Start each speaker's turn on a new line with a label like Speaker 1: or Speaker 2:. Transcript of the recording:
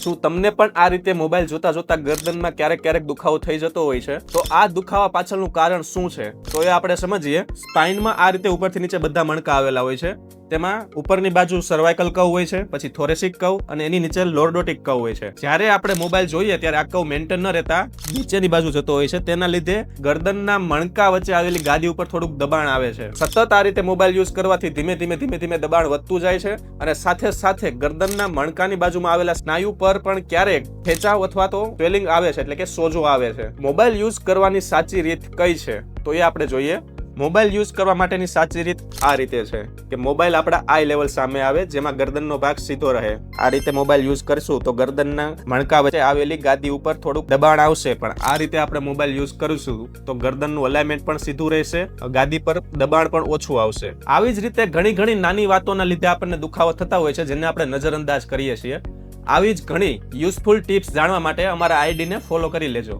Speaker 1: શું તમને પણ આ રીતે મોબાઈલ જોતા જોતા ગરદનમાં ક્યારેક દુખાવો થઈ જતો હોય છે? તો આ દુખાવા પાછળનું કારણ શું છે? તો એ આપણે સમજીએ. સ્પાઇનમાં આ રીતે ઉપરથી નીચે બધા મણકા આવેલા હોય છે. તેમાં ઉપરની બાજુ સર્વાઇકલ કર્વ હોય છે, પછી થોરેસિક કર્વ અને એની નીચે લોર્ડોટિક કર્વ હોય છે. જ્યારે આપણે મોબાઈલ જોઈએ ત્યારે આ કર્વ મેન્ટેન ન રહેતા નીચેની બાજુ જતો હોય છે. તેના લીધે ગરદનના મણકા વચ્ચે આવેલી ગાદી ઉપર થોડુંક દબાણ આવે છે. સતત આ રીતે મોબાઈલ યુઝ કરવાથી ધીમે ધીમે દબાણ વધતું જાય છે અને સાથે ગરદનના મણકાની બાજુમાં આવેલા સ્નાયુ પર પણ ક્યારેક ખેંચાવ અથવા તો સ્વેલિંગ આવે છે, એટલે કે સોજો આવે છે. મોબાઈલ યુઝ કરવાની સાચી રીત કઈ છે? તો એ આપણે જોઈએ. મોબાઈલ યુઝ કરવા માટેની સાચી રીત આ રીતે છે કે મોબાઈલ આપણા આઈ લેવલ સામે આવે, જેમાં ગરદનનો ભાગ સીધો રહે. આ રીતે મોબાઈલ યુઝ કરશું તો ગરદનના મણકા વચ્ચે આવેલી ગાદી ઉપર થોડુંક દબાણ આવશે, પણ આ રીતે આપણે મોબાઈલ યુઝ કરીશું તો ગરદનનું અલાઇનમેન્ટ પણ સીધું રહેશે, ગાદી પર દબાણ પણ ઓછું આવશે. આવી જ રીતે ઘણી નાની વાતોના લીધે આપણને દુખાવો થતા હોય છે, જેને આપણે નજરઅંદાજ કરીએ છીએ. આવી જ ઘણી યુઝફુલ ટિપ્સ જાણવા માટે અમારા આઈડીને ફોલો કરી લેજો.